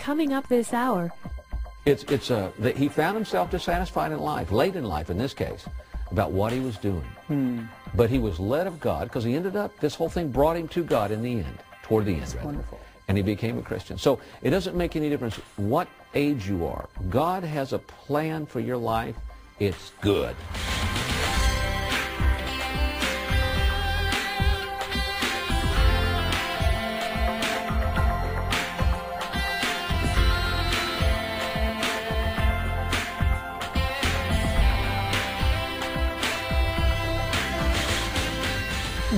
Coming up this hour. He found himself dissatisfied in life, late in life in this case, about what he was doing. But he was led of God because he ended up, this whole thing brought him to God in the end, toward the end. That's wonderful. And he became a Christian. So it doesn't make any difference what age you are. God has a plan for your life. It's good.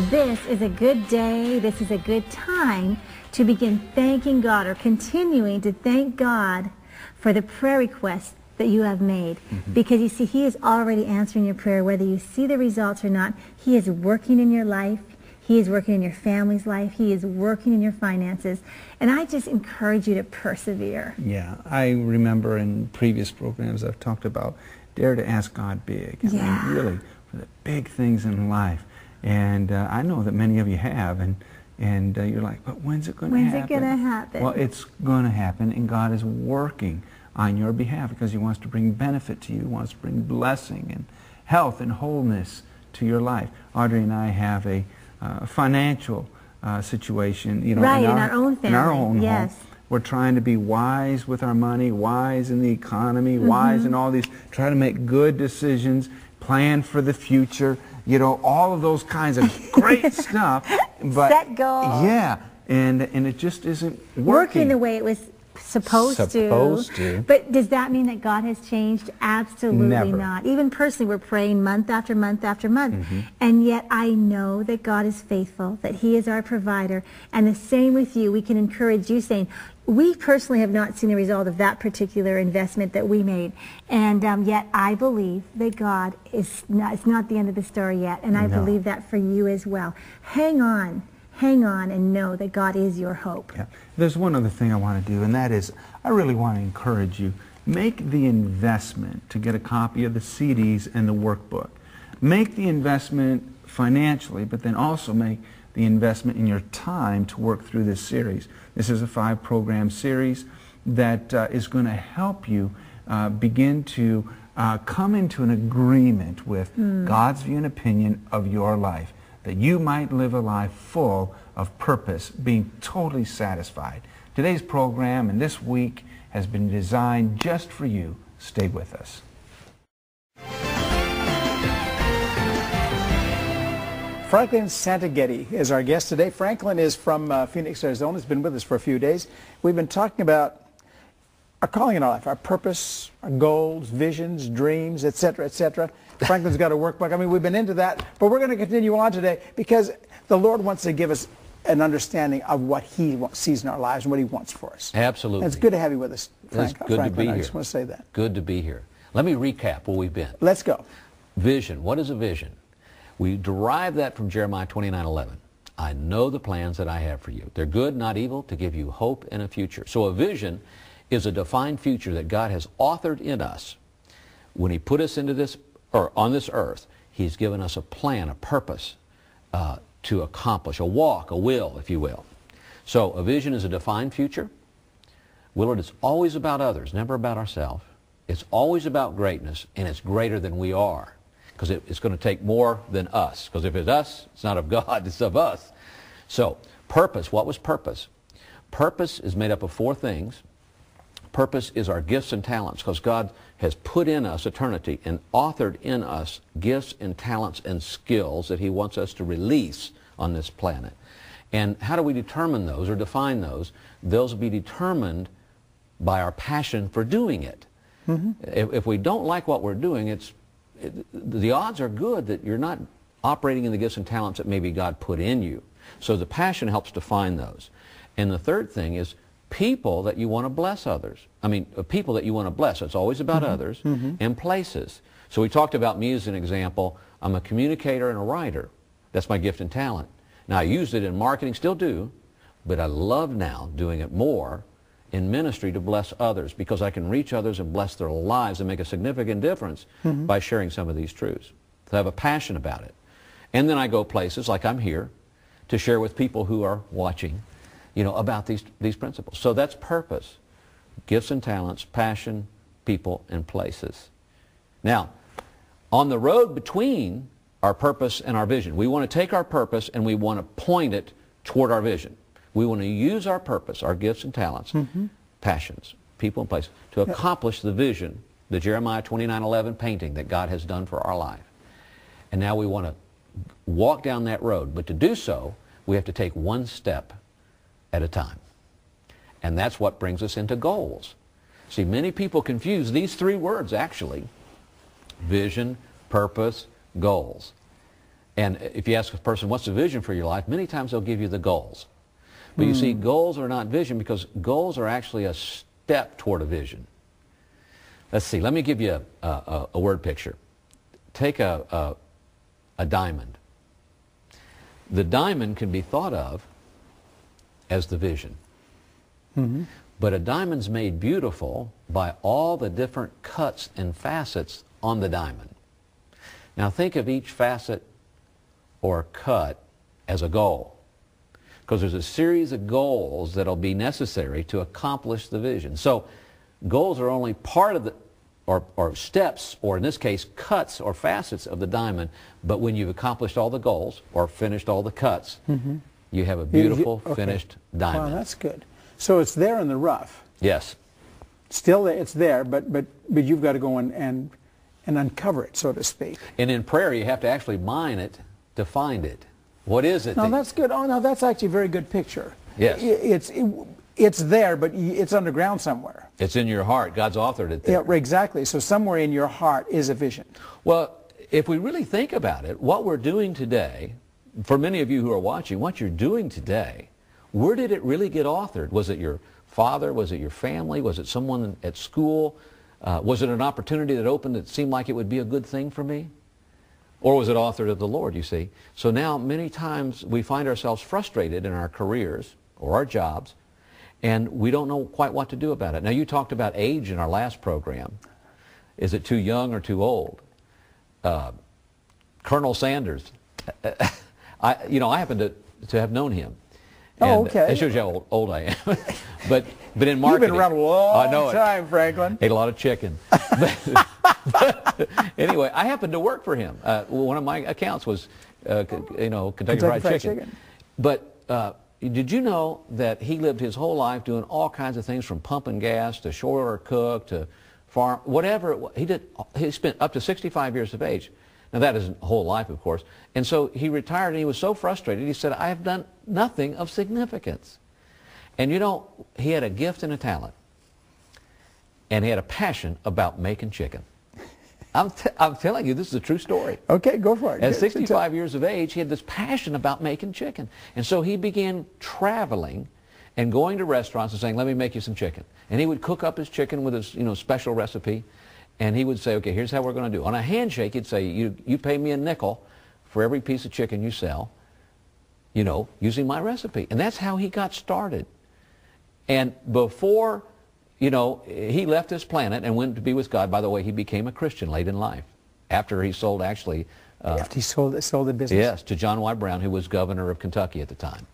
This is a good day, this is a good time to begin thanking God or continuing to thank God for the prayer requests that you have made. Because you see, He is already answering your prayer, whether you see the results or not. He is working in your life. He is working in your family's life. He is working in your finances. And I just encourage you to persevere. Yeah, I remember in previous programs I've talked about dare to ask God big. I mean, really, for the big things in life. And I know that many of you have, and you're like, but when's it going to happen? When's it going to happen? Well, it's going to happen, and God is working on your behalf because He wants to bring benefit to you. He wants to bring blessing and health and wholeness to your life. Audrey and I have a financial situation, you know, in our own family. In our own yes. home. We're trying to be wise with our money, wise in the economy, wise in all these, try to make good decisions, plan for the future. You know, all of those kinds of great stuff. But set goals. Yeah, and it just isn't working the way it was supposed to. But does that mean that God has changed? Absolutely Never. not. Even personally, we're praying month after month after month. And yet I know that God is faithful, that He is our provider. And the same with you. We can encourage you saying, we personally have not seen the result of that particular investment that we made. And yet I believe that God is not, it's not the end of the story yet. And I believe that for you as well. Hang on and know that God is your hope. Yeah. There's one other thing I want to do, and that is I really want to encourage you. Make the investment to get a copy of the CDs and the workbook. Make the investment financially, but then also make the investment in your time to work through this series. This is a 5-program series that is going to help you begin to come into an agreement with God's view and opinion of your life, that you might live a life full of purpose, being totally satisfied. Today's program and this week has been designed just for you. Stay with us. Franklin Santagate is our guest today. Franklin is from Phoenix, Arizona. He's been with us for a few days. We've been talking about our calling in our life, our purpose, our goals, visions, dreams, etc., etc. Franklin's got a workbook. I mean, we've been into that, but we're going to continue on today because the Lord wants to give us an understanding of what He sees in our lives and what He wants for us. Absolutely. And it's good to have you with us, Frank. It's good to be here. I just want to say that. Good to be here. Let me recap where we've been. Let's go. Vision. What is a vision? We derive that from Jeremiah 29:11. I know the plans that I have for you. They're good, not evil, to give you hope and a future. So a vision is a defined future that God has authored in us. When He put us into this, or on this earth, He's given us a plan, a purpose to accomplish, a walk, a will, if you will. So a vision is a defined future. Willard, it's always about others, never about ourselves. It's always about greatness, and it's greater than we are. Because it's going to take more than us. Because if it's us, it's not of God, it's of us. So, purpose. What was purpose? Purpose is made up of 4 things. Purpose is our gifts and talents, because God has put in us eternity and authored in us gifts and talents and skills that He wants us to release on this planet. And how do we determine those or define those? Those will be determined by our passion for doing it. If we don't like what we're doing, the odds are good that you're not operating in the gifts and talents that maybe God put in you. So the passion helps define those. And the third thing is people that you want to bless others. I mean, people that you want to bless. It's always about others and places. So we talked about me as an example. I'm a communicator and a writer. That's my gift and talent. Now, I used it in marketing, still do, but I love now doing it more in ministry to bless others, because I can reach others and bless their lives and make a significant difference by sharing some of these truths. So I have a passion about it. And then I go places like I'm here to share with people who are watching, you know, about these principles. So that's purpose. gifts and talents, passion, people, and places. Now, on the road between our purpose and our vision, we want to take our purpose and we want to point it toward our vision. We want to use our purpose, our gifts and talents, passions, people and places, to accomplish the vision, the Jeremiah 29:11 painting that God has done for our life. And now we want to walk down that road. But to do so, we have to take one step at a time. And that's what brings us into goals. See, many people confuse these three words, actually: vision, purpose, goals. And if you ask a person, what's the vision for your life, many times they'll give you the goals. But you see, goals are not vision, because goals are actually a step toward a vision. Let's see, let me give you a word picture. Take a diamond. The diamond can be thought of as the vision. But a diamond's made beautiful by all the different cuts and facets on the diamond. Now think of each facet or cut as a goal, because there's a series of goals that'll be necessary to accomplish the vision. So goals are only part of the, or steps, or in this case, cuts or facets of the diamond. But when you've accomplished all the goals or finished all the cuts, you have a beautiful finished diamond. Wow, that's good. So it's there in the rough. Yes. Still, it's there, but you've got to go and uncover it, so to speak. And in prayer, you have to actually mine it to find it. What is it? No, that's good. Oh, no, that's actually a very good picture. Yes. It's there, but it's underground somewhere. It's in your heart. God's authored it there. Yeah, exactly. So somewhere in your heart is a vision. Well, if we really think about it, what we're doing today, for many of you who are watching, what you're doing today, where did it really get authored? Was it your father? Was it your family? Was it someone at school? Was it an opportunity that opened that seemed like it would be a good thing for me? Or was it authored of the Lord, you see? So now many times we find ourselves frustrated in our careers or our jobs, and we don't know quite what to do about it. Now, you talked about age in our last program. Is it too young or too old? Colonel Sanders, I happen to have known him. Oh, okay. It shows you how old I am. but in marketing, you've been around a long time, Franklin. Ate a lot of chicken. But anyway, I happened to work for him. One of my accounts was, Kentucky Fried Chicken. But did you know that he lived his whole life doing all kinds of things, from pumping gas to shore order cook to farm, whatever it was. He spent up to 65 years of age. Now, that isn't a whole life, of course. And so he retired, and he was so frustrated. He said, I have done nothing of significance. And he had a gift and a talent. And he had a passion about making chicken. I'm telling you, this is a true story. Okay, go for it. At 65 years of age, he had this passion about making chicken. And so he began traveling and going to restaurants and saying, let me make you some chicken. And he would cook up his chicken with his special recipe. And he would say, okay, here's how we're going to do. On a handshake, he'd say, you pay me a nickel for every piece of chicken you sell, using my recipe. And that's how he got started. And before, he left this planet and went to be with God. By the way, he became a Christian late in life, after he sold after he sold the business. Yes, to John Y. Brown, who was governor of Kentucky at the time.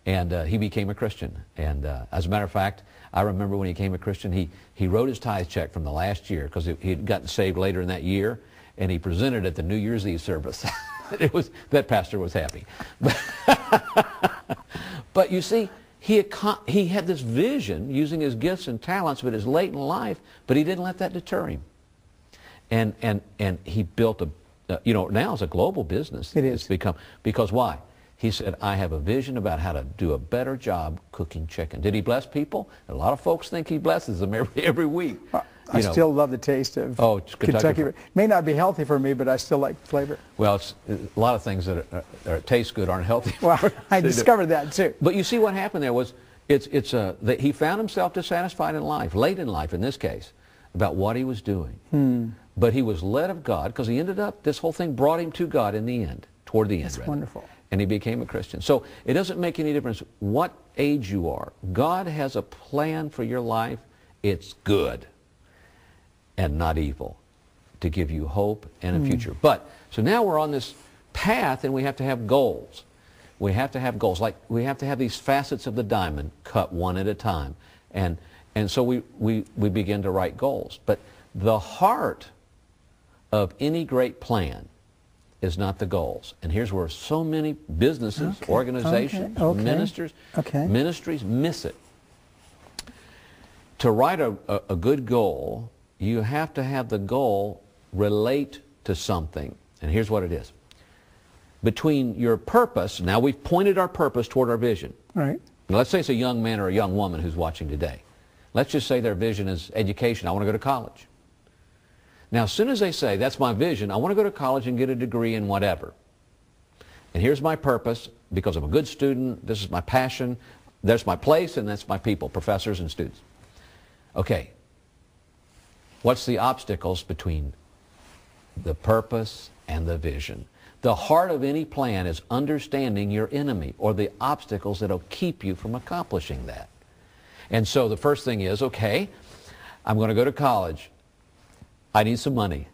And he became a Christian. And as a matter of fact, I remember when he became a Christian, he wrote his tithe check from the last year, because he had gotten saved later in that year, and he presented it at the New Year's Eve service. That pastor was happy. But you see, he had this vision using his gifts and talents, but it's late in life, but he didn't let that deter him. And he built now it's a global business. It is. It's become, because why? He said, I have a vision about how to do a better job cooking chicken. Did he bless people? A lot of folks think he blesses them every week. I still love the taste of Kentucky. It may not be healthy for me, but I still like the flavor. Well, a lot of things that taste good aren't healthy. Well, I discovered that too. But you see, what happened there was, that he found himself dissatisfied in life, late in life in this case, about what he was doing. But he was led of God, because he ended up, this whole thing brought him to God in the end, toward the end. That's wonderful. And he became a Christian. So it doesn't make any difference what age you are. God has a plan for your life. It's good and not evil, to give you hope and a future. But, so now we're on this path, and we have to have goals. We have to have goals. Like, we have to have these facets of the diamond cut one at a time. And And so we begin to write goals. But the heart of any great plan is not the goals. And here's where so many businesses, organizations, ministries miss it. To write a good goal, you have to have the goal relate to something. And here's what it is. Between your purpose, now we've pointed our purpose toward our vision. Right. Now let's say it's a young man or a young woman who's watching today. Let's just say their vision is education. I want to go to college. Now, as soon as they say, that's my vision, I want to go to college and get a degree in whatever. And here's my purpose, because I'm a good student, this is my passion, there's my place, and that's my people, professors and students. Okay. What's the obstacles between the purpose and the vision? The heart of any plan is understanding your enemy, or the obstacles that will keep you from accomplishing that. And so the first thing is, okay, I'm going to go to college. I need some money.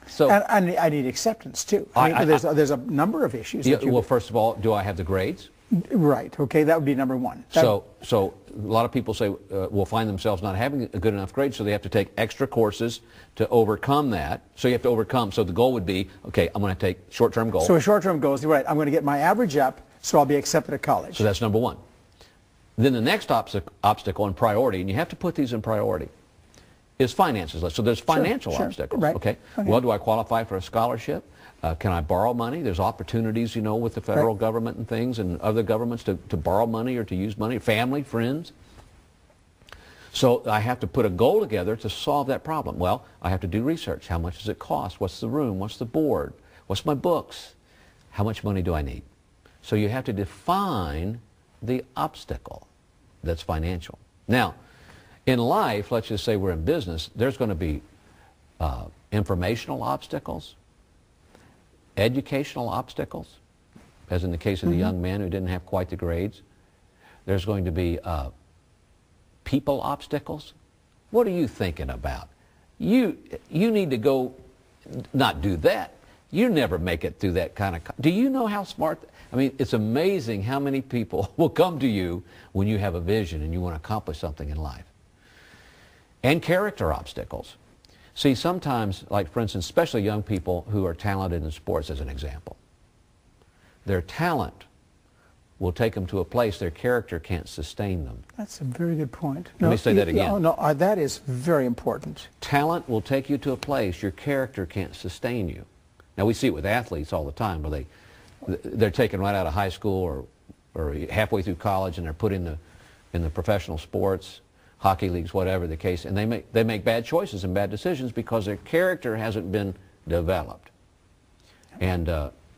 So and I need acceptance too. There's a number of issues. Yeah, well, first of all, do I have the grades? Right. Okay, that would be number one. So a lot of people say will find themselves not having a good enough grade, so they have to take extra courses to overcome that. So you have to overcome. So the goal would be, okay, I'm going to take short-term goals. So a short-term goal is, right, I'm going to get my average up, so I'll be accepted at college. So that's number one. Then the next obstacle and priority, and you have to put these in priority, is finances. So there's financial obstacles. Right. Okay. Well, do I qualify for a scholarship? Can I borrow money? There's opportunities, with the federal government and things and other governments to borrow money or to use money, family, friends. So I have to put a goal together to solve that problem. Well, I have to do research. How much does it cost? What's the room? What's the board? What's my books? How much money do I need? So you have to define the obstacle that's financial. Now, in life, let's just say we're in business, there's going to be informational obstacles, educational obstacles, as in the case of the young man who didn't have quite the grades. There's going to be people obstacles. What are you thinking about? You need to go not do that. You never make it through that kind of... Do you know how smart... I mean, it's amazing how many people will come to you when you have a vision and you want to accomplish something in life. And character obstacles. See, sometimes, like for instance, especially young people who are talented in sports as an example, their talent will take them to a place their character can't sustain them. That's a very good point. Let me say that again. That is very important. Talent will take you to a place your character can't sustain you. Now, we see it with athletes all the time where they're taken right out of high school or halfway through college and they're put in the professional sports, hockey leagues, whatever the case, and they make bad choices and bad decisions because their character hasn't been developed. And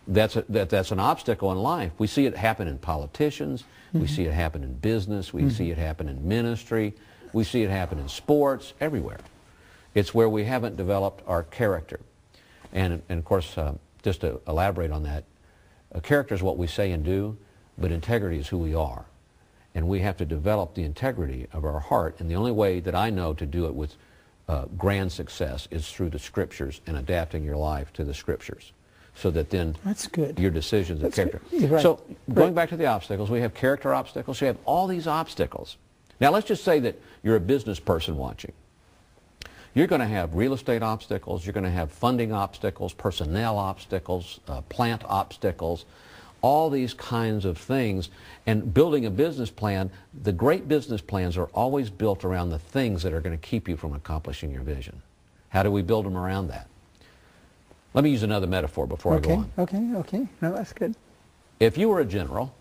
that's an obstacle in life. We see it happen in politicians. We see it happen in business. We see it happen in ministry. We see it happen in sports, everywhere. It's where we haven't developed our character. And of course, just to elaborate on that, character is what we say and do, but integrity is who we are. And we have to develop the integrity of our heart. And the only way that I know to do it with grand success is through the Scriptures and adapting your life to the Scriptures. So that then that's good. Your decisions and character. Right. So going back to the obstacles, we have character obstacles. We have all these obstacles. Now let's just say that you're a business person watching. You're going to have real estate obstacles. You're going to have funding obstacles, personnel obstacles, plant obstacles, all these kinds of things. And building a business plan, the great business plans are always built around the things that are going to keep you from accomplishing your vision. How do we build them around that? Let me use another metaphor before I go on. Okay. No, that's good. If you were a general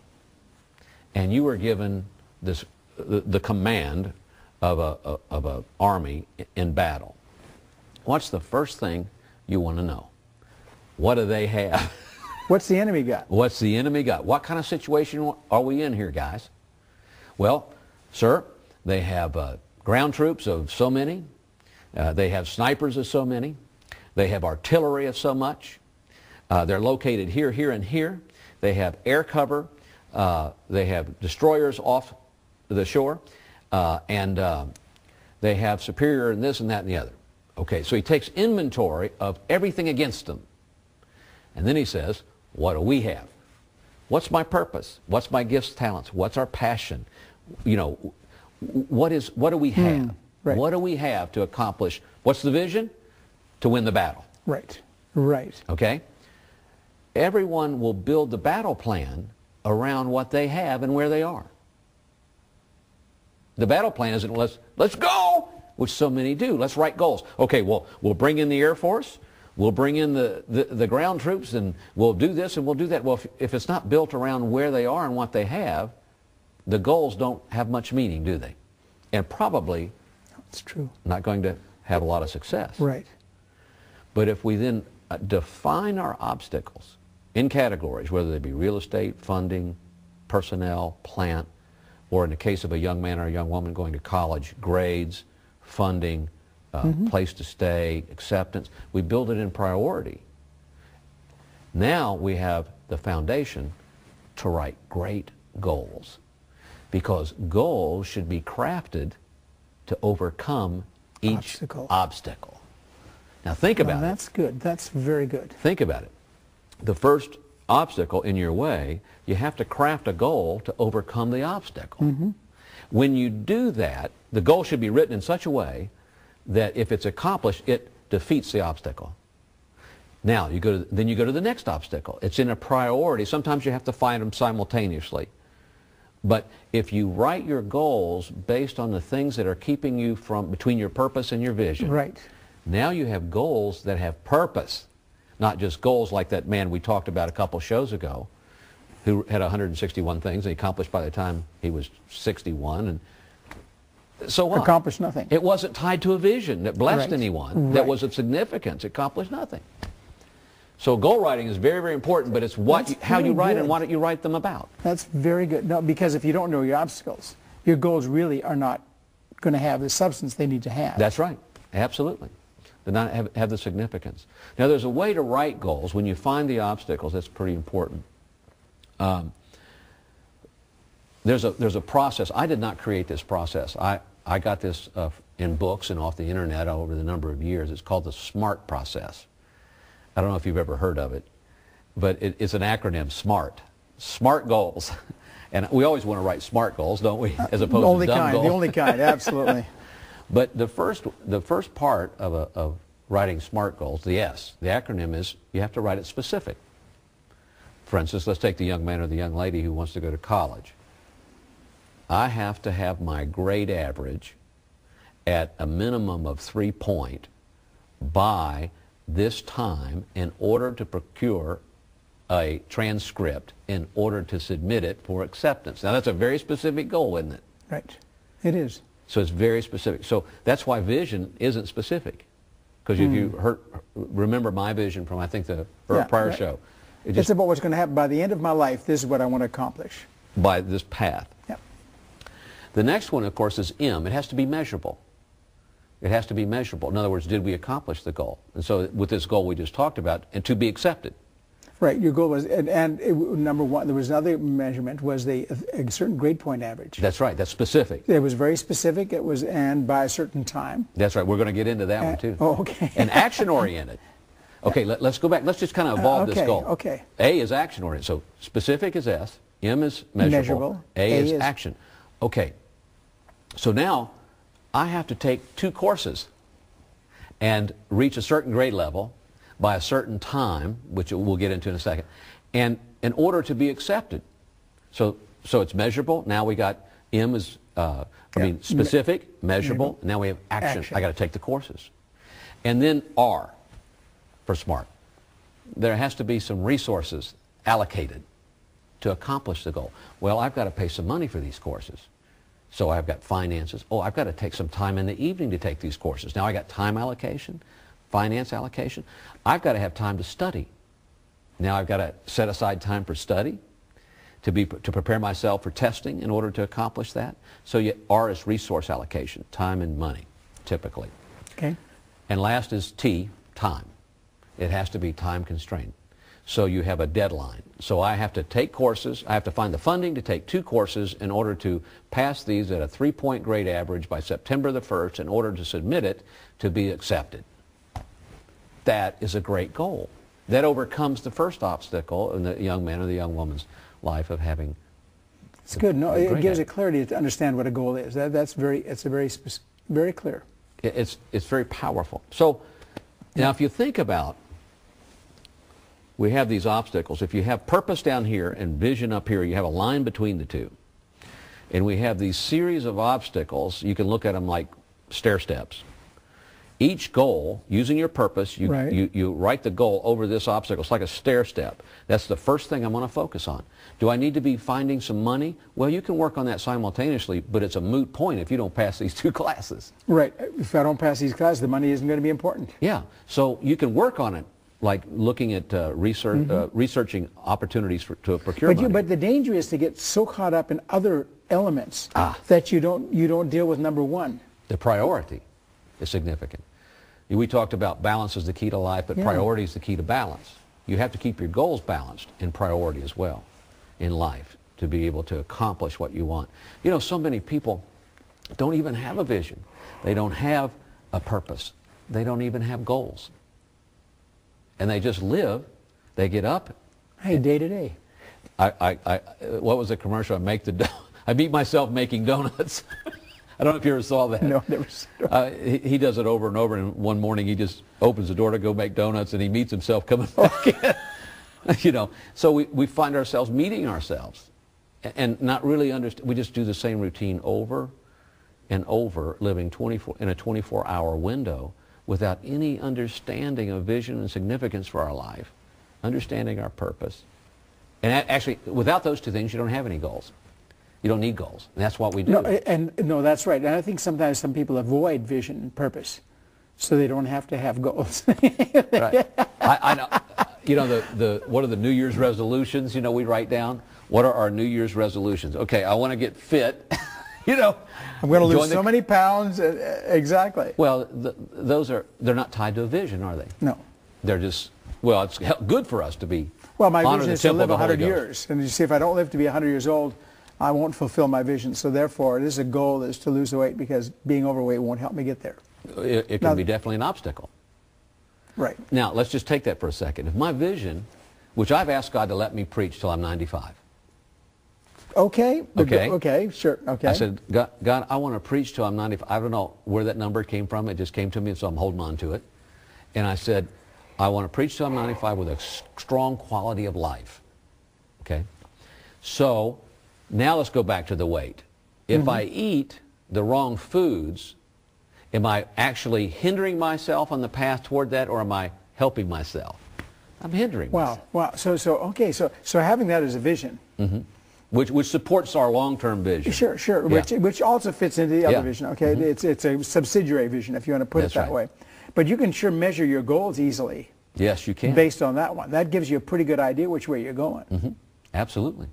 and you were given the command of an army in battle, what's the first thing you want to know? What do they have? What's the enemy got? What's the enemy got? What kind of situation are we in here, guys? Well, sir, they have ground troops of so many. They have snipers of so many. They have artillery of so much. They're located here, here, and here. They have air cover. They have destroyers off the shore. And they have superior and this and that and the other. Okay, so he takes inventory of everything against them. And then he says, what do we have? What's my purpose? What's my gifts, talents? What's our passion? what do we have? Right. What do we have to accomplish? What's the vision? To win the battle. Right. Right. Okay? Everyone will build the battle plan around what they have and where they are. The battle plan isn't let's go, which so many do. Let's write goals. Okay, well, we'll bring in the Air Force, we'll bring in the ground troops, and we'll do this and we'll do that. Well, if it's not built around where they are and what they have, the goals don't have much meaning, do they? And probably It's true. not going to have a lot of success. Right. But if we then define our obstacles in categories, whether they be real estate, funding, personnel, plant, or in the case of a young man or a young woman going to college, grades, funding, place to stay, acceptance, we build it in priority. Now we have the foundation to write great goals, because goals should be crafted to overcome each obstacle. Now think about it. That's good. That's very good. Think about it. The first obstacle in your way, you have to craft a goal to overcome the obstacle. When you do that, the goal should be written in such a way that if it's accomplished, it defeats the obstacle. Now, then you go to the next obstacle. It's in a priority. Sometimes you have to find them simultaneously. But if you write your goals based on the things that are keeping you from between your purpose and your vision, Right. now you have goals that have purpose, not just goals like that man we talked about a couple shows ago who had 161 things and he accomplished by the time he was 61. And so what? Accomplished nothing. It wasn't tied to a vision that blessed Right. anyone, that was of significance. It accomplished nothing. So goal writing is very, very important, but it's how you write and what you write them about. That's very good. No, because if you don't know your obstacles, your goals really are not going to have the substance they need to have. That's right. Absolutely. They not have the significance. Now, there's a way to write goals. When you find the obstacles, that's pretty important. There's a process. I did not create this process. I got this in books and off the internet over the number of years. It's called the SMART process. I don't know if you've ever heard of it, but it's an acronym, SMART. SMART goals. And we always want to write SMART goals, don't we? As opposed to dumb goals. The only kind, absolutely. But the first part of writing SMART goals, the S, the acronym is you have to write it specific. For instance, let's take the young man or the young lady who wants to go to college. I have to have my grade average at a minimum of 3 point by this time in order to procure a transcript in order to submit it for acceptance. Now that's a very specific goal, isn't it? Right. It is. So it's very specific. So that's why vision isn't specific. Because if you remember my vision from, I think, the prior show. It's about what's going to happen by the end of my life. This is what I want to accomplish. By this path. Yep. The next one, of course, is M. It has to be measurable. It has to be measurable. In other words, did we accomplish the goal? And so with this goal we just talked about, and to be accepted. Right. Your goal was, number one, there was another measurement, was a certain grade point average. That's right. That's specific. It was very specific. It was, and by a certain time. That's right. We're going to get into that one too. Oh, okay. And action-oriented. Okay, let's go back. Let's just kind of evolve this goal. Okay. A is action-oriented. So specific is S. M is measurable. A is action. Okay. So now I have to take 2 courses and reach a certain grade level by a certain time, which we'll get into in a second, and in order to be accepted. So it's measurable. Now we got M is, specific, measurable. Now we have action. I got to take the courses. And then R for SMART. There has to be some resources allocated to accomplish the goal. Well, I've got to pay some money for these courses. So I've got finances. Oh, I've got to take some time in the evening to take these courses. Now I got time allocation, finance allocation. I've got to have time to study. Now I've got to set aside time for study to prepare myself for testing in order to accomplish that. So R is resource allocation, time and money, typically. Okay. And last is T, time. It has to be time constrained. So you have a deadline. So I have to take courses. I have to find the funding to take 2 courses in order to pass these at a 3-point grade average by September the 1st in order to submit it to be accepted. That is a great goal. That overcomes the first obstacle in the young man or the young woman's life of having It's good. No, it gives it it clarity to understand what a goal is. Very clear. It's very powerful. So now if you think about, we have these obstacles. If you have purpose down here and vision up here, you have a line between the two. And we have these series of obstacles. You can look at them like stair steps. Each goal, using your purpose, you write the goal over this obstacle. It's like a stair step. That's the first thing I'm going to focus on. Do I need to be finding some money? Well, you can work on that simultaneously, but it's a moot point if you don't pass these two classes. Right. If I don't pass these classes, the money isn't going to be important. Yeah. So you can work on it, like looking at researching opportunities to procure money. But the danger is to get so caught up in other elements that you don't deal with number one. The priority is significant. We talked about balance is the key to life, but priority is the key to balance. You have to keep your goals balanced in priority as well in life to be able to accomplish what you want. You know, so many people don't even have a vision. They don't have a purpose. They don't even have goals. And they just live. They get up. Hey, day to day. What was the commercial? I beat myself making donuts. I don't know if you ever saw that. No, never saw it. He does it over and over, and one morning he just opens the door to go make donuts, and he meets himself coming back in. You know, so we find ourselves meeting ourselves and not really understand. We just do the same routine over and over, living in a 24-hour window without any understanding of vision and significance for our life, understanding our purpose. And actually, without those two things, you don't have any goals. You don't need goals, and that's what we do. No, that's right. And I think sometimes some people avoid vision and purpose, so they don't have to have goals. Right. I know. You know, what are the New Year's resolutions? You know, we write down, what are our New Year's resolutions? Okay, I want to get fit. You know, I'm going to lose so many pounds. Exactly. Well, they're not tied to a vision, are they? No. They're just, well, it's good for us to be. Well, my vision is to live 100 years. And you see, if I don't live to be 100 years old, I won't fulfill my vision. So therefore, this is a goal is to lose the weight, because being overweight won't help me get there. It can be definitely an obstacle. Right. Now, let's just take that for a second. If my vision, which I've asked God to let me preach till I'm 95. Okay. Okay. Okay, sure. Okay. I said, God, I want to preach till I'm 95. I don't know where that number came from. It just came to me, and so I'm holding on to it. And I said, I want to preach till I'm 95 with a strong quality of life. Okay? So, now let's go back to the weight. If I eat the wrong foods, am I actually hindering myself on the path toward that, or am I helping myself? I'm hindering myself. Wow. So having that as a vision. Which supports our long-term vision. Sure. Yeah. Which also fits into the other vision. Okay, it's a subsidiary vision, if you want to put it that way. But you can sure measure your goals easily. Yes, you can. Based on that one, that gives you a pretty good idea which way you're going. Absolutely.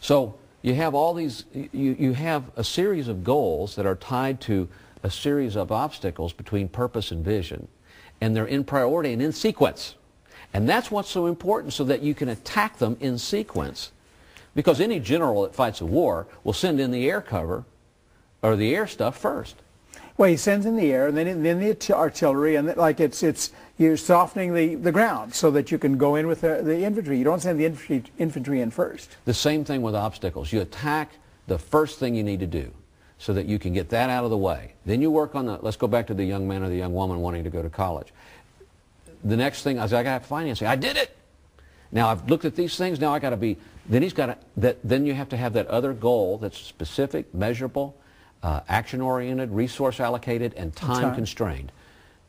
So you have all these. You have a series of goals that are tied to a series of obstacles between purpose and vision, and they're in priority and in sequence. And that's what's so important, so that you can attack them in sequence. Because any general that fights a war will send in the air cover or the air stuff first. Well, he sends in the air, and then the artillery, and you're softening the ground so that you can go in with the infantry. You don't send the infantry in first. The same thing with obstacles. You attack the first thing you need to do so that you can get that out of the way. Then you work on let's go back to the young man or the young woman wanting to go to college. The next thing, I got financing. I did it. Now I've looked at these things. Now I got to be. Then Then you have to have that other goal that's specific, measurable, action-oriented, resource-allocated, and time-constrained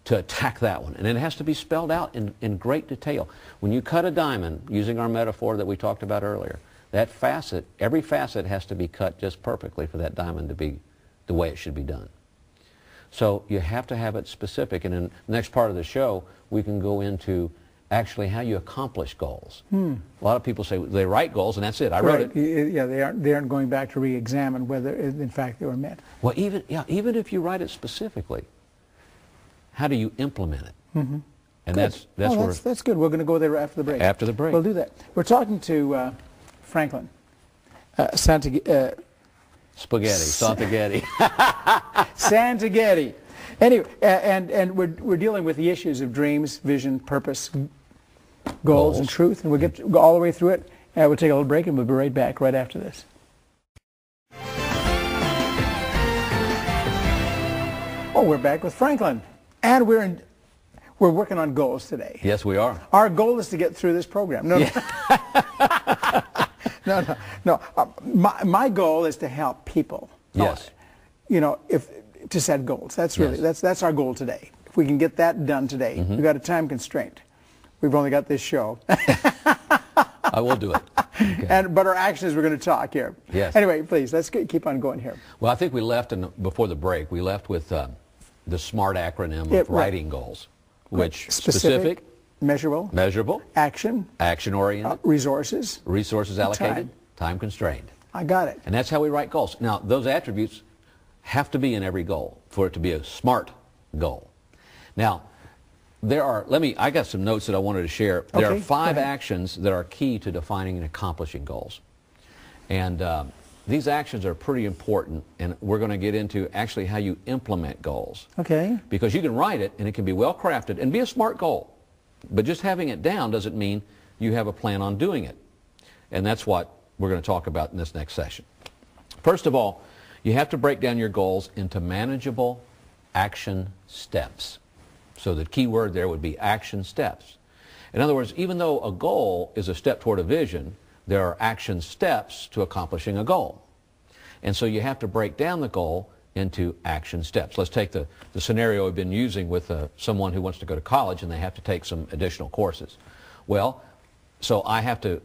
to attack that one. And it has to be spelled out in great detail. When you cut a diamond, using our metaphor that we talked about earlier, that facet, every facet has to be cut just perfectly for that diamond to be the way it should be done. So you have to have it specific. And in the next part of the show, we can go into actually how you accomplish goals. A lot of people say they write goals and that's it. I wrote it. Yeah, they aren't going back to re-examine whether in fact they were met. Well, even if you write it specifically, how do you implement it? Mm-hmm. And good. That's good. We're going to go there after the break. After the break, we'll do that. We're talking to Franklin Santagate. Santagate. Santagate. Anyway, and we're dealing with the issues of dreams, vision, purpose, goals, and truth, and we'll get all the way through it. We'll take a little break, and we'll be right back right after this. Oh, we're back with Franklin, and we're working on goals today. Yes, we are. Our goal is to get through this program. No, Yeah. no. My goal is to help people. Yes. You know, to set goals. That's really Yes. that's our goal today. If we can get that done today, we've got a time constraint. We've only got this show. I will do it. Okay. But our action is we're going to talk here. Yes. Anyway, please, let's keep on going here. Well, I think we left before the break. We left with the SMART acronym of writing goals, which specific, measurable, action, action-oriented, resources allocated, time constrained. I got it. And that's how we write goals. Now, those attributes have to be in every goal for it to be a SMART goal. Now, I got some notes that I wanted to share. There are 5 actions that are key to defining and accomplishing goals. And these actions are pretty important, and we're going to get into actually how you implement goals. Okay. Because you can write it, and it can be well crafted and be a SMART goal. But just having it down doesn't mean you have a plan on doing it. And that's what we're going to talk about in this next session. First of all, you have to break down your goals into manageable action steps. So the key word there would be action steps. In other words, even though a goal is a step toward a vision, there are action steps to accomplishing a goal. And so you have to break down the goal into action steps. Let's take the scenario we've been using with someone who wants to go to college and they have to take some additional courses. Well, so I have to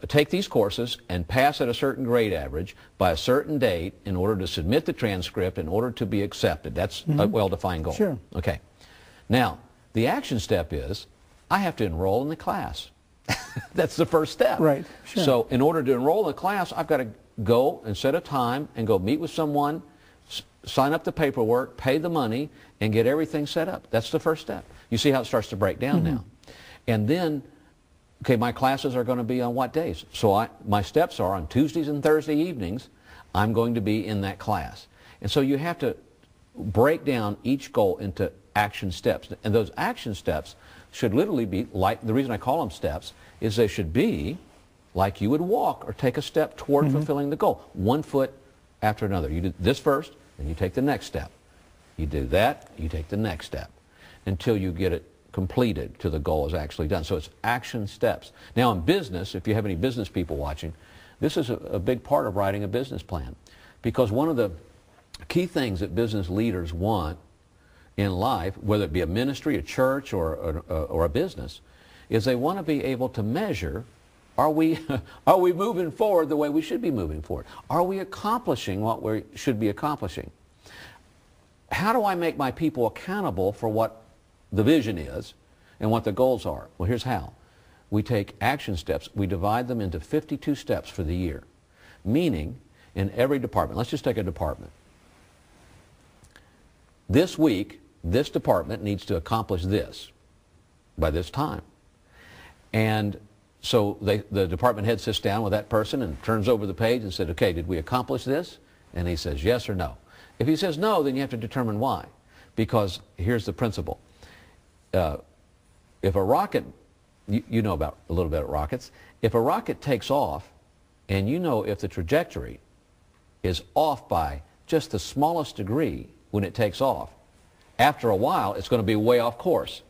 take these courses and pass at a certain grade average by a certain date in order to submit the transcript in order to be accepted. That's a well-defined goal. Sure. Okay. Now, the action step is I have to enroll in the class. That's the first step. Right. Sure. So in order to enroll in the class, I've got to go and set a time and go meet with someone, sign up the paperwork, pay the money, and get everything set up. That's the first step. You see how it starts to break down now. And then, okay, my classes are going to be on what days? So my steps are on Tuesdays and Thursday evenings, I'm going to be in that class. And so you have to break down each goal into action steps. And those action steps should literally be like, the reason I call them steps is they should be like you would walk or take a step toward fulfilling the goal. One foot after another. You do this first, then you take the next step. You do that, you take the next step until you get it completed till the goal is actually done. So it's action steps. Now in business, if you have any business people watching, this is a big part of writing a business plan, because one of the key things that business leaders want in life, whether it be a ministry, a church, or a business, is they want to be able to measure, are we moving forward the way we should be moving forward? Are we accomplishing what we should be accomplishing? How do I make my people accountable for what the vision is and what the goals are? Well, here's how. We take action steps. We divide them into 52 steps for the year, meaning in every department. Let's just take a department. This week, this department needs to accomplish this by this time. And so the department head sits down with that person and turns over the page and said, okay, did we accomplish this? And he says yes or no. If he says no, then you have to determine why. Because here's the principle. If a rocket, you know about a little bit of rockets, if a rocket takes off and you know if the trajectory is off by just the smallest degree when it takes off, after a while it's going to be way off course.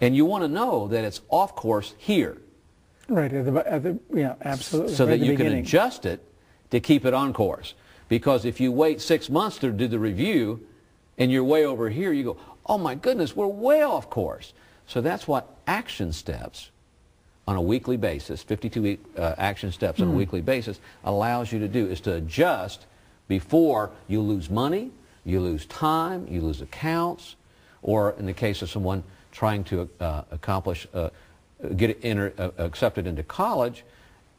And you want to know that it's off course here. Right, yeah, absolutely. So right that you can adjust it to keep it on course. Because if you wait 6 months to do the review and you're way over here, you go, oh my goodness, we're way off course. So that's what action steps on a weekly basis, 52 action steps on a weekly basis, allows you to do, is to adjust before you lose money, you lose time, you lose accounts, or in the case of someone trying to accomplish, get accepted into college,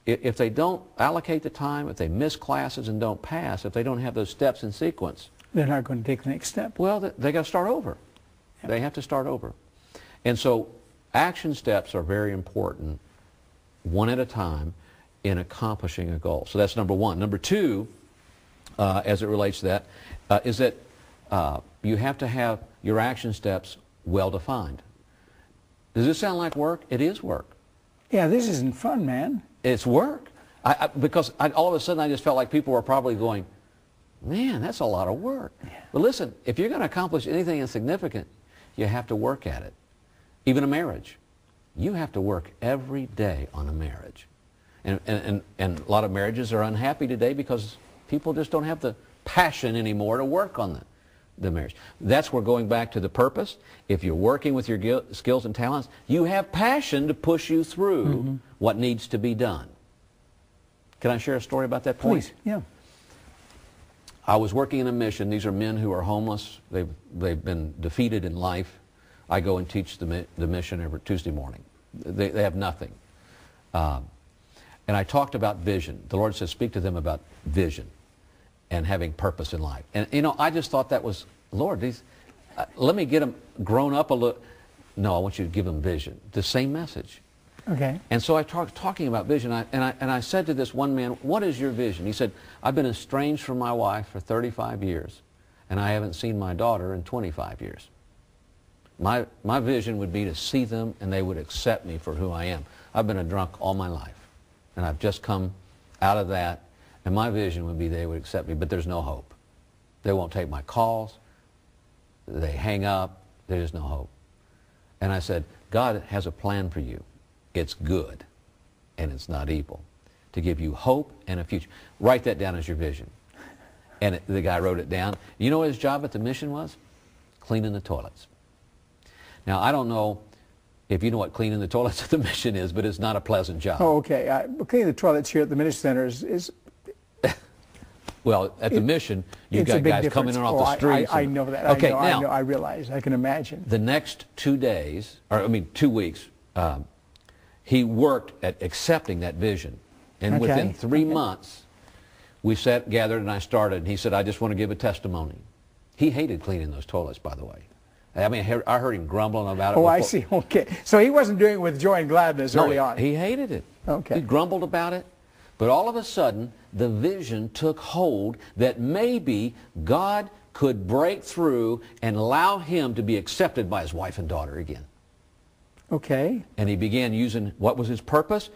if they don't allocate the time, if they miss classes and don't pass, if they don't have those steps in sequence, they're not going to take the next step. well, they got to start over. Yep. They have to start over. And so action steps are very important, one at a time, in accomplishing a goal. So that's number one. Number two, as it relates to that, is that you have to have your action steps well defined. Does this sound like work? It is work. Yeah, this isn't fun, man. It's work. Because all of a sudden I just felt like people were probably going, Man, that's a lot of work. Yeah. But listen, if you're going to accomplish anything insignificant, you have to work at it. Even a marriage. You have to work every day on a marriage. And a lot of marriages are unhappy today because people just don't have the passion anymore to work on the marriage. That's where going back to the purpose. If you're working with your skills and talents, you have passion to push you through what needs to be done. Can I share a story about that point? Please, yeah. I was working in a mission. These are men who are homeless. They've been defeated in life. I go and teach the mission every Tuesday morning. They have nothing. And I talked about vision. The Lord says, speak to them about vision and having purpose in life. And, you know, I just thought that was, Lord, let me get them grown up a little. No, I want you to give them vision. The same message. Okay. And so I talking about vision, and I said to this one man, what is your vision? He said, I've been estranged from my wife for 35 years, and I haven't seen my daughter in 25 years. My vision would be to see them, and they would accept me for who I am. I've been a drunk all my life, and I've just come out of that, and my vision would be they would accept me, but there's no hope. They won't take my calls. They hang up. There's no hope. And I said, God has a plan for you. It's good, and it's not evil, to give you hope and a future. Write that down as your vision. And the guy wrote it down. You know what his job at the mission was? Cleaning the toilets. Now, I don't know if you know what cleaning the toilets at the mission is, but it's not a pleasant job. Oh, okay. Cleaning the toilets here at the Ministry Center is well, at the mission, you've got guys coming in off the streets. I know that. Okay, I realize. I can imagine. The next 2 days, or I mean 2 weeks, he worked at accepting that vision. And within 3 months, we gathered, and I started. And he said, I just want to give a testimony. He hated cleaning those toilets, by the way. I mean, I heard him grumbling about it. Oh, I see. Okay. So he wasn't doing it with joy and gladness early on. He hated it. Okay. He grumbled about it. But all of a sudden, the vision took hold that maybe God could break through and allow him to be accepted by his wife and daughter again. Okay. And he began using, what was his purpose?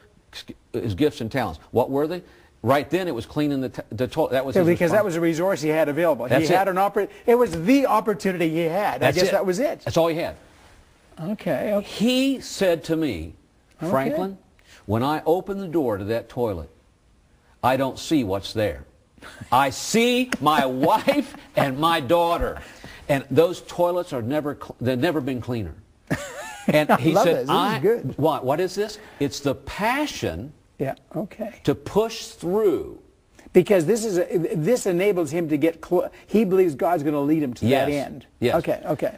His gifts and talents. What were they? Right then, it was cleaning the toilet. That was his because that was a resource he had available. He had an it was the opportunity he had. I guess that was it. That's all he had. Okay. He said to me, Franklin, when I open the door to that toilet, I don't see what's there. I see my wife and my daughter. And those toilets they've never been cleaner. And he said, this is good. What is this? It's the passion to push through. Because this enables him to get he believes God's going to lead him to that end. Yes. Okay.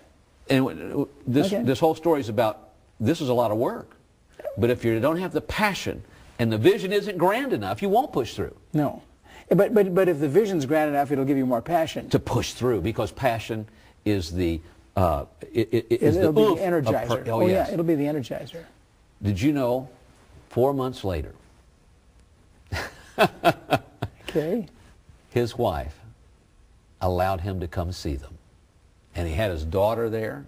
And this whole story is about, this is a lot of work. But if you don't have the passion and the vision isn't grand enough, you won't push through. No. But if the vision's grand enough, it'll give you more passion. To push through, because passion is the it'll be the energizer. Yeah, it'll be the energizer. Did you know, 4 months later, his wife allowed him to come see them. And he had his daughter there,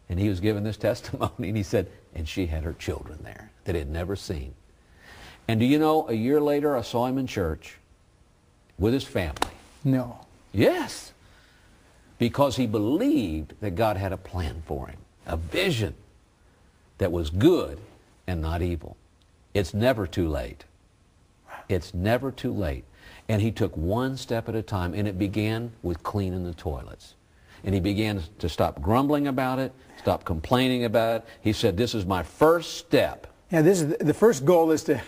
and he was giving this testimony, and he said, and she had her children there that he had never seen. And do you know, a year later, I saw him in church with his family. No. Yes. Because he believed that God had a plan for him, a vision that was good and not evil. It's never too late. It's never too late. And he took one step at a time, and it began with cleaning the toilets. And he began to stop grumbling about it, stop complaining about it. He said, this is my first step. Yeah, this is the first goal is to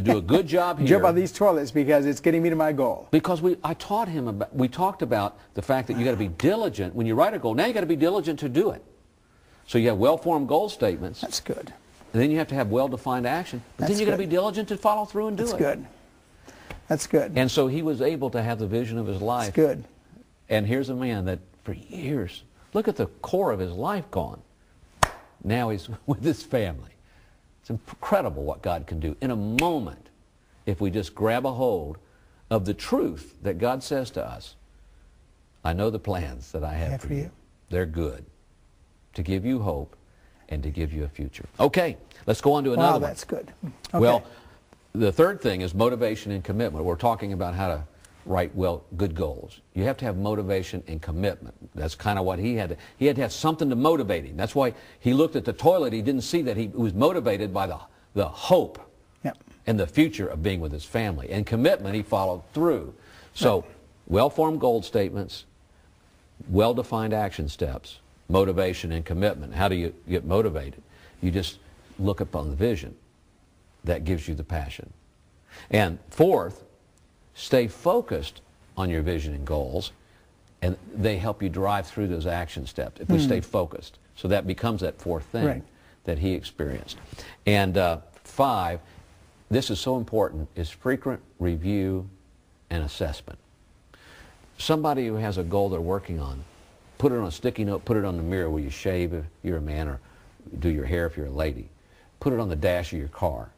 do a good job here. Jump on these toilets because it's getting me to my goal. Because I taught him we talked about the fact that you got to be diligent. When you write a goal, now you got to be diligent to do it. So you have well-formed goal statements. That's good. And then you have to have well-defined action. But then you got to be diligent to follow through and do it. That's good. That's good. And so he was able to have the vision of his life. That's good. And here's a man that for years, look at the core of his life gone. Now he's with his family. It's incredible what God can do in a moment if we just grab a hold of the truth that God says to us. I know the plans that I have for you. They're good, to give you hope and to give you a future. Okay, let's go on to another one. That's good. Okay. Well, the third thing is motivation and commitment. We're talking about how to write good goals. You have to have motivation and commitment. That's kind of what he had. He had to have something to motivate him. That's why he looked at the toilet. He didn't see that he was motivated by the hope and the future of being with his family. And commitment, he followed through. So well-formed goal statements, well-defined action steps, motivation and commitment. How do you get motivated? You just look upon the vision. That gives you the passion. And fourth, stay focused on your vision and goals, and they help you drive through those action steps if we stay focused. So that becomes that fourth thing that he experienced. And 5, this is so important, is frequent review and assessment. Somebody who has a goal they're working on, put it on a sticky note, put it on the mirror where you shave if you're a man, or do your hair if you're a lady. Put it on the dash of your car.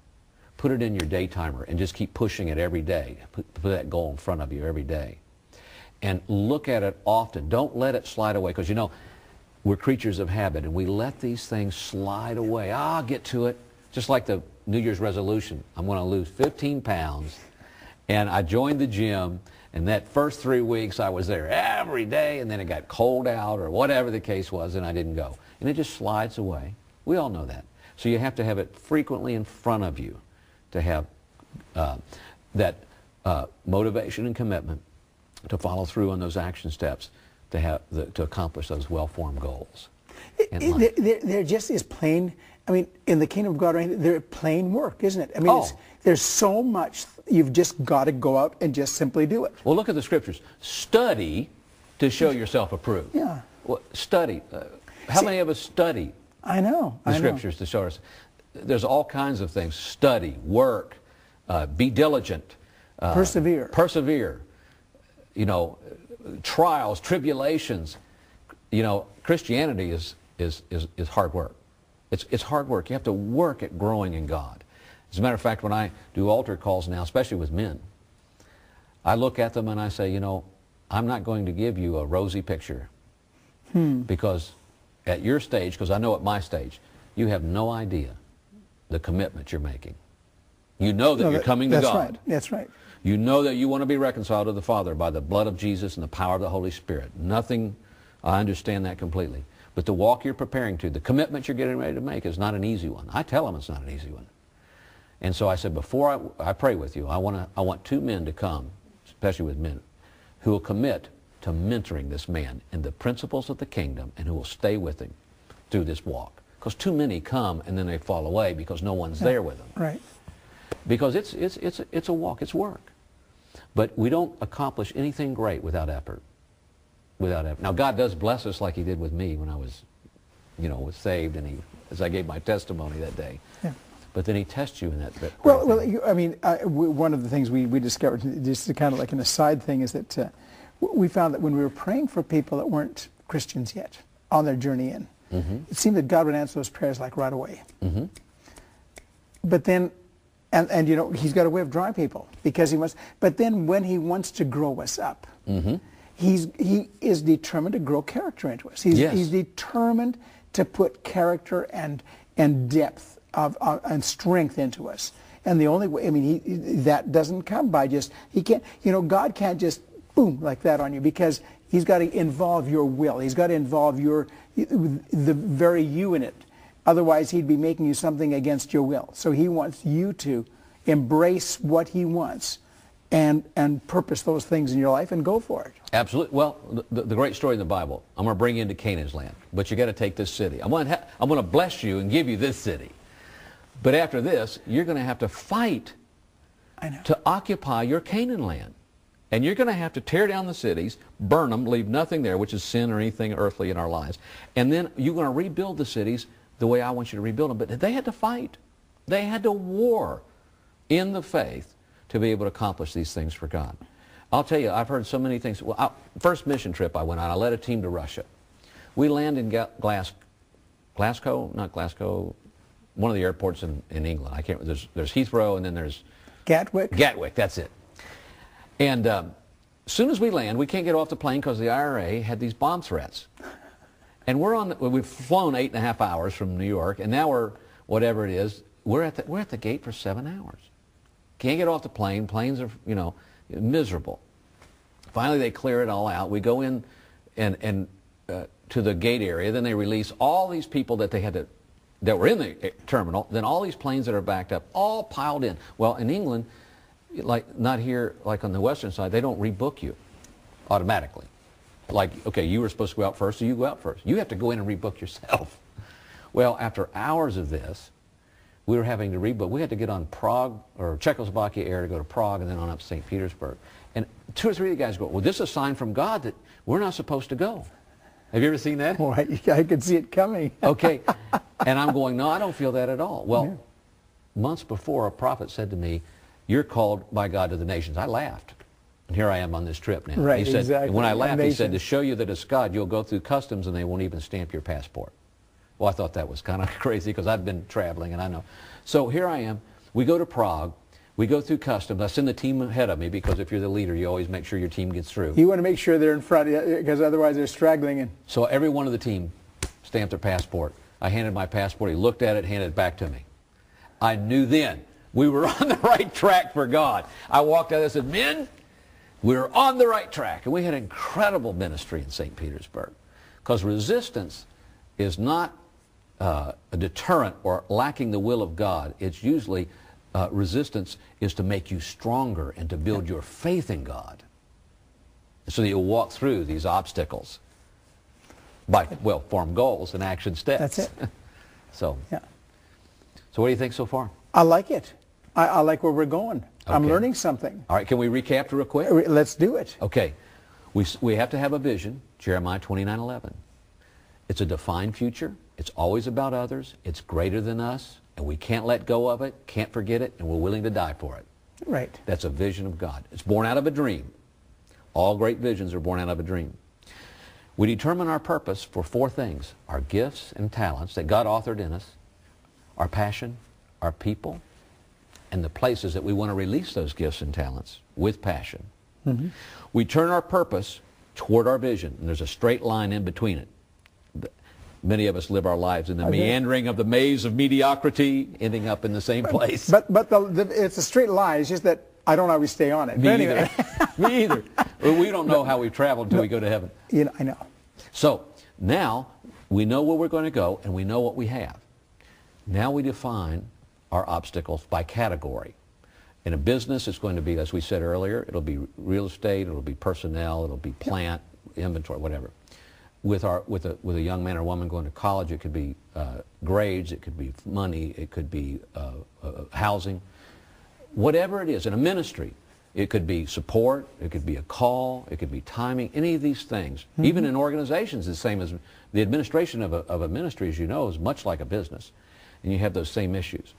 Put it in your day timer and just keep pushing it every day. Put that goal in front of you every day. And look at it often. Don't let it slide away, because you know, we're creatures of habit and we let these things slide away. I'll get to it. Just like the New Year's resolution. I'm going to lose 15 pounds. And I joined the gym, and that first 3 weeks I was there every day, and then it got cold out or whatever the case was, and I didn't go. And it just slides away. We all know that. So you have to have it frequently in front of you to have that motivation and commitment to follow through on those action steps to accomplish those well-formed goals. There just is plain, I mean, in the kingdom of God, right, they're plain work, isn't it? I mean, there's so much, you've just got to go out and just simply do it. Well, look at the scriptures. Study to show yourself approved. Yeah. Well, study. How many of us study the scriptures to show us? There's all kinds of things. Study, work, be diligent. Persevere. Persevere. You know, trials, tribulations. You know, Christianity is hard work. It's hard work. You have to work at growing in God. As a matter of fact, when I do altar calls now, especially with men, I look at them and I say, you know, I'm not going to give you a rosy picture because at your stage, because I know at my stage, you have no idea the commitment you're making. You know that you're coming to God. Right. That's right. You know that you want to be reconciled to the Father by the blood of Jesus and the power of the Holy Spirit. Nothing, I understand that completely. But the walk you're preparing to, the commitment you're getting ready to make is not an easy one. I tell them it's not an easy one. And so I said, before I pray with you, I want 2 men to come, especially with men, who will commit to mentoring this man in the principles of the kingdom and who will stay with him through this walk. Because too many come and then they fall away because no one's there with them. Right. Because it's a walk, it's work. But we don't accomplish anything great without effort. Without effort. Now God does bless us like He did with me when I was, was saved, and as I gave my testimony that day. Yeah. But then He tests you in that. One of the things we discovered, just kind of like an aside thing, is that we found that when we were praying for people that weren't Christians yet on their journey in, it seemed that God would answer those prayers like right away. But then, and He's got a way of drawing people because He wants. But then when He wants to grow us up, He is determined to grow character into us. He's determined to put character and depth and strength into us. And the only way, that doesn't come by just, He can't, God can't just boom like that on you, because He's got to involve your will. He's got to involve the very you in it. Otherwise, He'd be making you something against your will. So He wants you to embrace what He wants and purpose those things in your life and go for it. Absolutely. Well, the great story in the Bible, I'm going to bring you into Canaan's land, but you got to take this city. I'm going to bless you and give you this city. But after this, you're going to have to fight to occupy your Canaan land. And you're going to have to tear down the cities, burn them, leave nothing there, which is sin or anything earthly in our lives. And then you're going to rebuild the cities the way I want you to rebuild them. But they had to fight. They had to war in the faith to be able to accomplish these things for God. I'll tell you, I've heard so many things. Well, first mission trip I went on, I led a team to Russia. We land in Glasgow, not Glasgow, one of the airports in England. I can't. There's Heathrow, and then there's Gatwick. Gatwick, that's it. And as soon as we land, we can't get off the plane because the IRA had these bomb threats. And we've flown 8.5 hours from New York, and now we're whatever it is. We're at the gate for 7 hours. Can't get off the plane. Planes are miserable. Finally, they clear it all out. We go in and to the gate area. Then they release all these people that they had to, that were in the terminal. Then all these planes that are backed up, all piled in. Well, in England, like not here, like on the western side, they don't rebook you automatically. Like, okay, you were supposed to go out first, so you go out first. You have to go in and rebook yourself. Well, after hours of this, we were having to rebook. We had to get on Prague or Czechoslovakia Air to go to Prague and then on up to St. Petersburg. And 2 or 3 of the guys go, well, this is a sign from God that we're not supposed to go. Have you ever seen that? Well, I could see it coming. Okay. And I'm going, no, I don't feel that at all. Well, months before, a prophet said to me, you're called by God to the nations. I laughed. And here I am on this trip now. Right, he said, exactly. When I laughed, he said, Amazing. to show you that it's God, you'll go through customs and they won't even stamp your passport. Well, I thought that was kind of crazy because I've been traveling and I know. So here I am. We go to Prague. We go through customs. I send the team ahead of me because if you're the leader, you always make sure your team gets through. You want to make sure they're in front because otherwise they're straggling in. So every one of the team stamped their passport. I handed my passport. He looked at it, handed it back to me. I knew then we were on the right track for God. I walked out and said, men, we're on the right track. And we had incredible ministry in St. Petersburg because resistance is not a deterrent or lacking the will of God. It's usually resistance is to make you stronger and to build your faith in God so that you'll walk through these obstacles by, well, form goals and action steps. That's it. So, Yeah. So what do you think so far? I like it. I like where we're going. I'm Okay. learning something. All right, can we recap real quick? Let's do it. Okay. We have to have a vision, Jeremiah 29:11. It's a defined future. It's always about others. It's greater than us, and we can't let go of it, can't forget it, and we're willing to die for it. Right. That's a vision of God. It's born out of a dream. All great visions are born out of a dream. We determine our purpose for 4 things: our gifts and talents that God authored in us, our passion, our people, and the places that we want to release those gifts and talents with passion. Mm-hmm. We turn our purpose toward our vision, and there's a straight line in between it. Many of us live our lives in the meandering of the maze of mediocrity, ending up in the same place. But it's a straight line. It's just that I don't always stay on it. Me But either. Me either. We don't know how we traveled until we go to heaven. You know, I know. So now we know where we're going to go and we know what we have. Now we define our obstacles by category. In a business, it's going to be, as we said earlier, it'll be real estate, it'll be personnel, it'll be plant, inventory, whatever. With a young man or woman going to college, it could be grades, it could be money, it could be housing. Whatever it is, in a ministry, it could be support, it could be a call, it could be timing, any of these things. Mm-hmm. Even in organizations, the same as the administration of a ministry, as you know, is much like a business. And you have those same issues.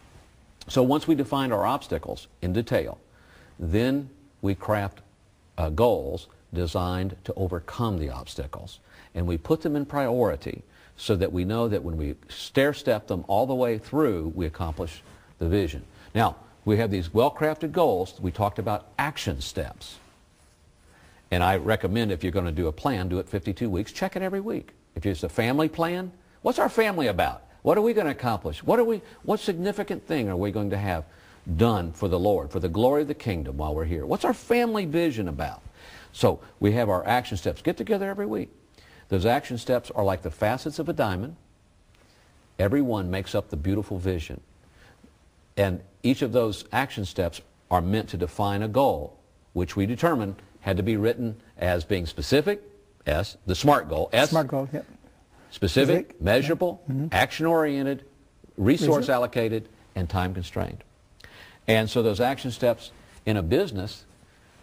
So once we define our obstacles in detail, then we craft goals designed to overcome the obstacles. And we put them in priority so that we know that when we stair-step them all the way through, we accomplish the vision. Now, we have these well-crafted goals. We talked about action steps. And I recommend if you're going to do a plan, do it 52 weeks. Check it every week. If it's a family plan, what's our family about? What are we going to accomplish? What significant thing are we going to have done for the Lord, for the glory of the kingdom while we're here? What's our family vision about? So we have our action steps. Get together every week. Those action steps are like the facets of a diamond. Every one makes up the beautiful vision. And each of those action steps are meant to define a goal, which we determined had to be written as being specific, S, the SMART goal, S. SMART goal, yeah. Specific, measurable, action-oriented, resource allocated, and time-constrained. And so those action steps in a business,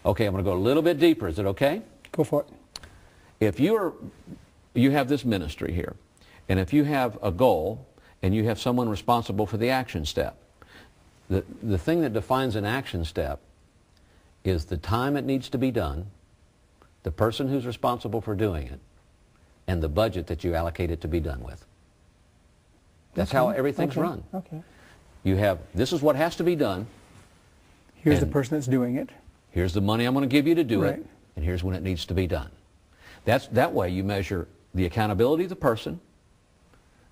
okay, I'm going to go a little bit deeper. Is it okay? Go for it. If you have this ministry here, and if you have a goal, and you have someone responsible for the action step, the thing that defines an action step is the time it needs to be done, the person who's responsible for doing it, and the budget that you allocate it to be done with. That's how everything's run. Okay. You have, this is what has to be done. Here's the person that's doing it. Here's the money I'm going to give you to do Right. it, and here's when it needs to be done. That way you measure the accountability of the person,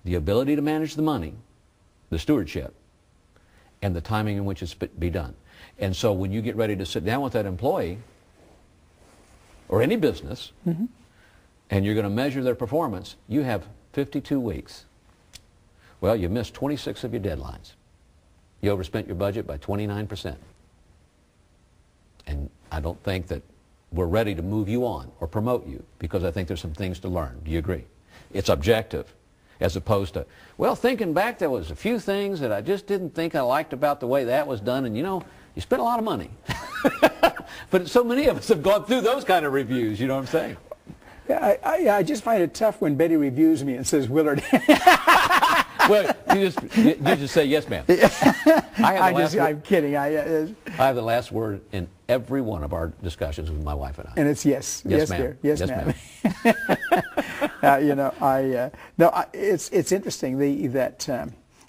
the ability to manage the money, the stewardship, and the timing in which it's be done. And so when you get ready to sit down with that employee, or any business, and you're going to measure their performance, you have 52 weeks. Well, you missed 26 of your deadlines. You overspent your budget by 29%. And I don't think that we're ready to move you on or promote you, because I think there's some things to learn. Do you agree? It's objective, as opposed to, well, thinking back, there was a few things that I just didn't think I liked about the way that was done, and you know, you spent a lot of money. But so many of us have gone through those kind of reviews, you know what I'm saying? Yeah, I just find it tough when Betty reviews me and says, Willard. Well, you just say, yes, ma'am. I'm kidding. I have the last word in every one of our discussions with my wife and I. And it's yes. Yes, Yes, ma'am. dear. Yes, ma'am. It's interesting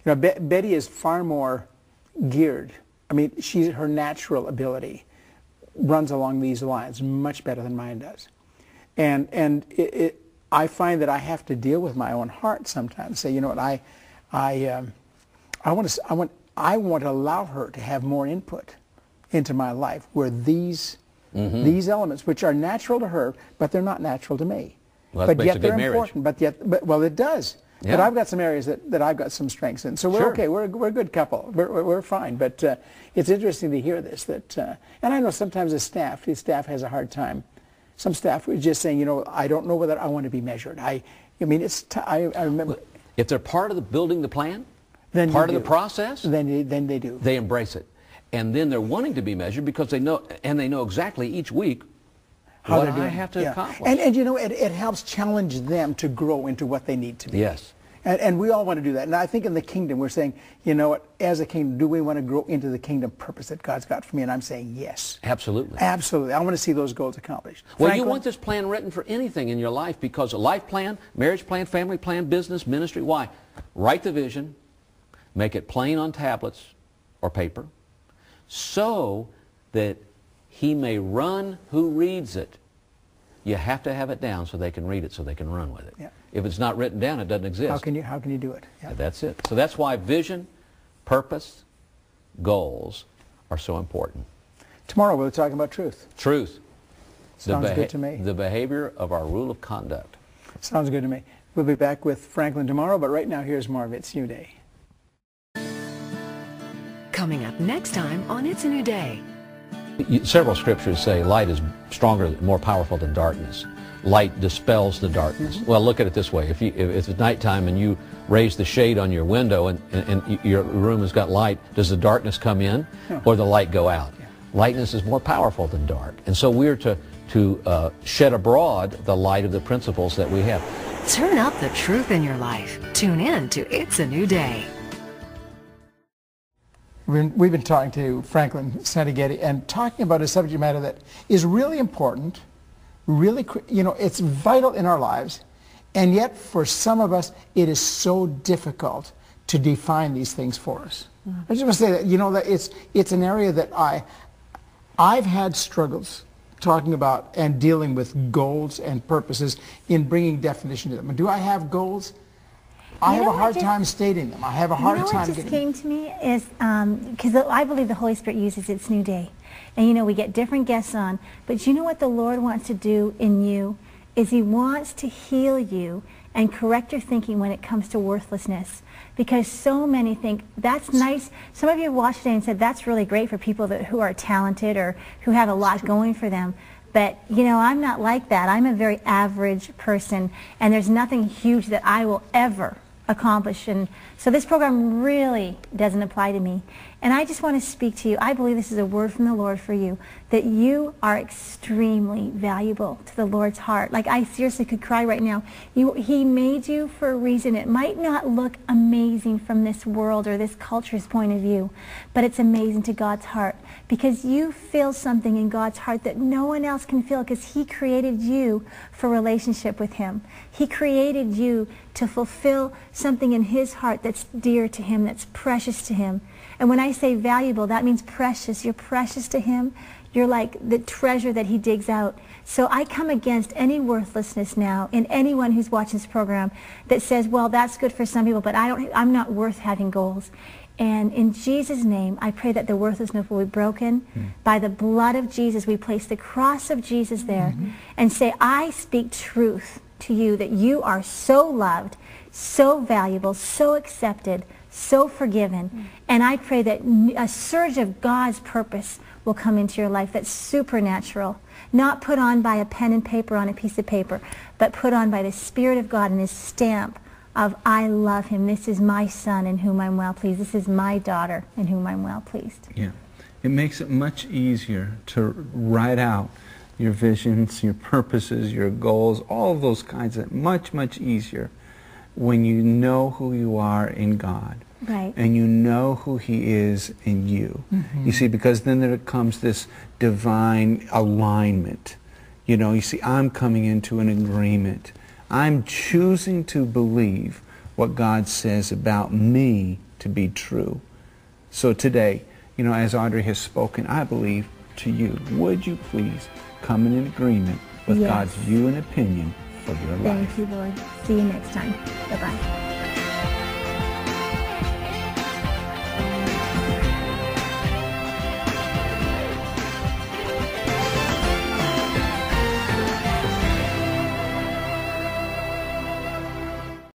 that Betty is far more geared. I mean, her natural ability runs along these lines much better than mine does. And I find that I have to deal with my own heart sometimes. Say, you know what, I want to allow her to have more input into my life, where these elements, which are natural to her, but they're not natural to me. Well, but yet a good they're marriage. important. Well, it does. Yeah. But I've got some areas that I've got some strengths in. So we're okay. We're a good couple. We're fine. But it's interesting to hear this. And I know sometimes the staff has a hard time. Some staff are just saying, you know, I don't know whether I want to be measured. I remember. If they're part of building the plan, then part of the process, then they do. They embrace it. And then they're wanting to be measured because they know exactly each week how what they're doing. I have to accomplish. And you know, it helps challenge them to grow into what they need to be. Yes. And we all want to do that. And I think in the kingdom, we're saying, you know what, as a kingdom, do we want to grow into the kingdom purpose that God's got for me? And I'm saying yes. Absolutely. Absolutely. I want to see those goals accomplished. Well, Franklin? you want this plan written for anything in your life, because a life plan, marriage plan, family plan, business, ministry. Why? Write the vision, make it plain on tablets or paper, so that he may run who reads it. You have to have it down so they can read it, so they can run with it. Yeah. If it's not written down, it doesn't exist. How can you do it? Yeah. That's it. So that's why vision, purpose, goals are so important. Tomorrow we'll be talking about truth. Truth. Sounds good to me. The behavior of our rule of conduct. Sounds good to me. We'll be back with Franklin tomorrow, but right now here's more of It's a New Day. Coming up next time on It's a New Day. Several scriptures say light is stronger, more powerful than darkness. Light dispels the darkness. Well, look at it this way. If it's nighttime and you raise the shade on your window and your room has got light, does the darkness come in or the light go out? Yeah. Lightness is more powerful than dark. And so we're to shed abroad the light of the principles that we have. Turn up the truth in your life. Tune in to It's a New Day. We've been talking to Franklin Santagate and talking about a subject matter that is really important, really, you know, it's vital in our lives, and yet for some of us it is so difficult to define these things for us. I just want to say that, you know, that it's an area that I've had struggles talking about and dealing with goals and purposes in bringing definition to them. And do I have goals? I have a hard time stating them. I have a hard time getting them. What just came to me is, because I believe the Holy Spirit uses It's New Day. And you know, we get different guests on, but you know what the Lord wants to do in you is He wants to heal you and correct your thinking when it comes to worthlessness. Because so many think, that's nice. Some of you have watched today and said, that's really great for people who are talented or who have a lot going for them. But, you know, I'm not like that. I'm a very average person, and there's nothing huge that I will ever accomplish. And so this program really doesn't apply to me. And I just want to speak to you. I believe this is a word from the Lord for you, that you are extremely valuable to the Lord's heart. Like, I seriously could cry right now. He made you for a reason. It might not look amazing from this world or this culture's point of view, but it's amazing to God's heart, because you feel something in God's heart that no one else can feel, because He created you for relationship with Him. He created you to fulfill something in His heart that's dear to Him, that's precious to Him. And when I say valuable, that means precious. You're precious to Him. You're like the treasure that He digs out. So I come against any worthlessness now in anyone who's watching this program that says, well, that's good for some people, but I'm not worth having goals. And in Jesus' name, I pray that the worthlessness will be broken. By the blood of Jesus, we place the cross of Jesus there and say, I speak truth to you, that you are so loved, so valuable, so accepted, so forgiven. And I pray that a surge of God's purpose will come into your life that's supernatural, not put on by a pen and paper on a piece of paper, but put on by the Spirit of God and His stamp of, I love him. This is my son in whom I'm well pleased. This is my daughter in whom I'm well pleased. Yeah. It makes it much easier to write out your visions, your purposes, your goals, all of those kinds of, much, much easier when you know who you are in God. Right. And you know who He is in you. You see, because then there comes this divine alignment. You know, you see, I'm coming into an agreement. I'm choosing to believe what God says about me to be true. So today, you know, as Audrey has spoken, I believe to you, would you please come in agreement with God's view and opinion for your life? Thank you, Lord. See you next time. Bye-bye.